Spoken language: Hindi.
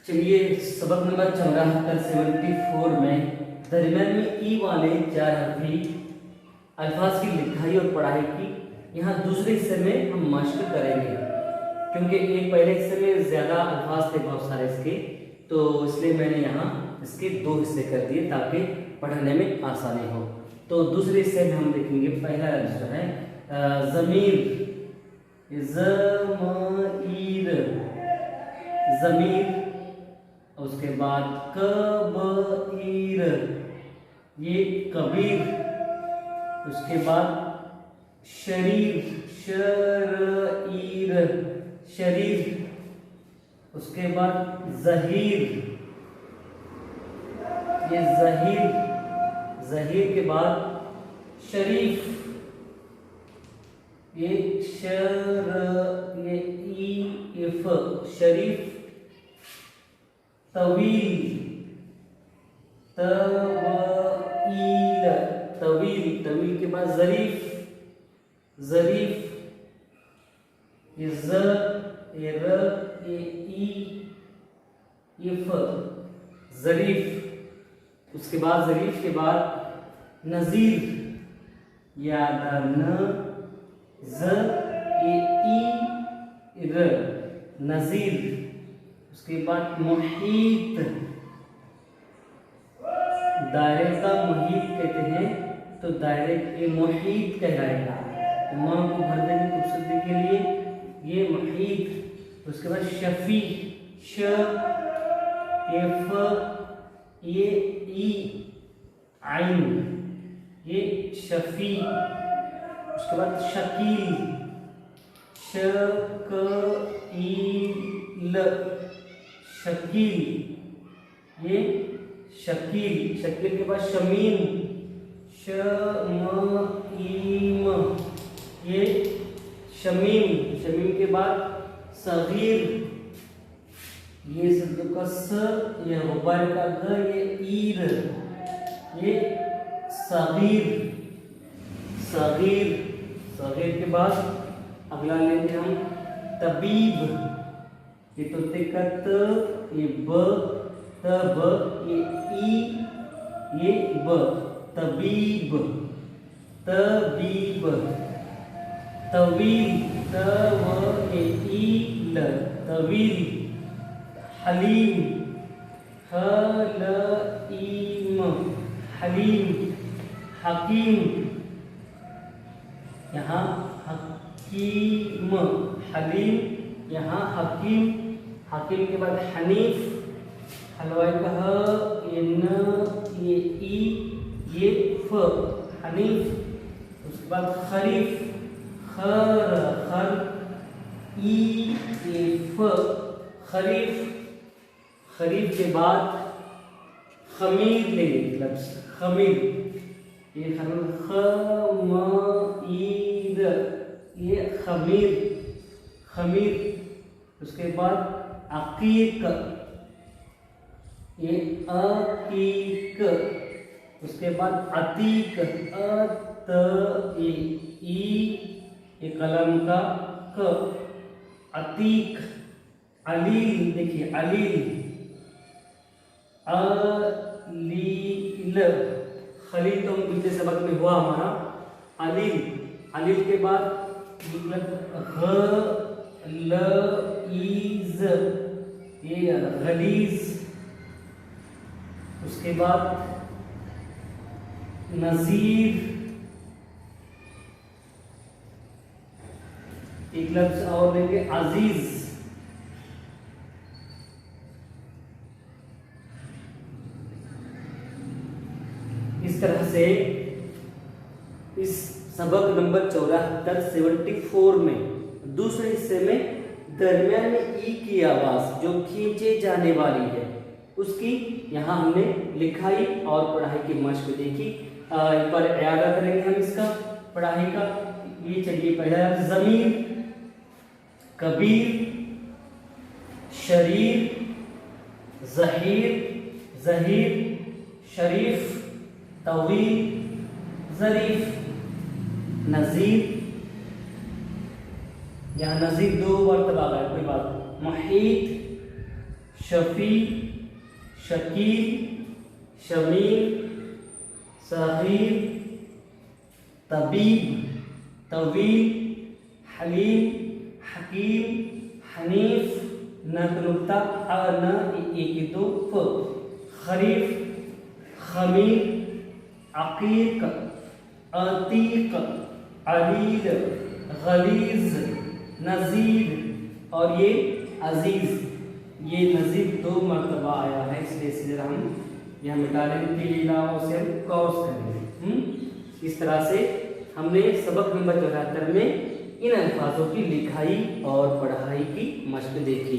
चलिए सबक नंबर 74 में दरमियान में ई वाले 4 हरफी अल्फाज की लिखाई और पढ़ाई की यहाँ दूसरे हिस्से में हम मश्क करेंगे, क्योंकि एक पहले हिस्से में ज़्यादा अल्फाज थे बहुत सारे इसके, तो इसलिए मैंने यहाँ इसके 2 हिस्से कर दिए ताकि पढ़ने में आसानी हो। तो दूसरे हिस्से में हम देखेंगे पहला जो है ज़मीर, ज़मीर, ज़मीर, उसके बाद कबीर, ये कबीर, उसके बाद शरीर, शरीर, शरीर, उसके बाद ज़हीर, ये ज़हीर, ज़हीर के बाद शरीफ, ये ये इफ, शरीफ, तवील, तवील, तवील, तवील के बाद ज़रीफ, ज़रीफ, ये ज़, ये र, ये ई, इफ, ज़रीफ। उसके बाद ज़रीफ के बाद नज़ीर, याद न, ज़, ये ई, र, नज़ीर। उसके बाद मुहीत, दायरे का मुहीत कहते हैं, तो दायरे के मुहीत कहलाएगा। माँ को भर देंगे खूबसूरती के लिए, ये मुहीत। उसके बाद शफी, श, ये फ, ये ई, आइन, ये शफी। उसके बाद शकील, शकील, शकील, ये शकील। शकील के बाद शमीम, शमीम, ये शमीम। शमीम के बाद सगीर, ये शब्द का स, ये गुब्बारे का ग, ये ईर, ये सगीर, सगीर। सगीर के बाद अगला लेते हम तबीब, ये तोते का त, ये ब, तब, ये ई, ये ब, तबीब, तबीब। तवील, तव, ये ई, ल, तवील। हलीम, हलीम, हलीम। हकीम, यहाँ हकीम, हलीम, यहाँ हकीम। हकीम के बाद हनीफ, हलवाई का ह, ये न, ये ई, ये फ, हनीफ। उसके बाद खरीफ, खर, खर, ई, ये फ, खरीफ। खरीफ के बाद खमीर लेंगे, लफ्ज़ खमीर, ये खमीर, ये खमीर, खमीर। उसके बाद अकीक, ये अकीक। उसके बाद अतीक, ये कलम का क, अतीक। अलील, देखिए अलील, अलील। खलील तो पिछले सबक में हुआ हमारा, अलील। अलील के बाद गलीज़, ये गलीज़। उसके बाद नज़ीर, एक लफ्ज़ और लेंगे अजीज। इस तरह से इस सबक नंबर 74 में दूसरे हिस्से में दरमियान में ई की आवाज़ जो खींचे जाने वाली है उसकी यहाँ हमने लिखाई और पढ़ाई की मश्क देखी। एक बार याद करेंगे हम इसका पढ़ाई का। ये चलिए पहला ज़मीर, कबीर, शरीर, ज़हीर, ज़हीर, शरीफ, तवील, ज़रीफ, नज़ीर। यहाँ नज़ीर 2 मरतबा आ गया, कोई बात। मुहीत, शफी, शकील, शमीर, सगीर, तबीब, तवील, हलीम, हकीम, हनीफ, न खरीफ, खमीर, अकीक, अतीक, अलील, गलीज, नज़ीर और ये अजीज़। ये नज़ीर 2 मरतबा आया है, इसलिए इसे हम यहाँ मिटा लेंगे, के अलावा उसे हम क्रॉस करेंगे। इस तरह से हमने सबक नंबर 74 में इन अल्फाजों की लिखाई और पढ़ाई की मशक देखी।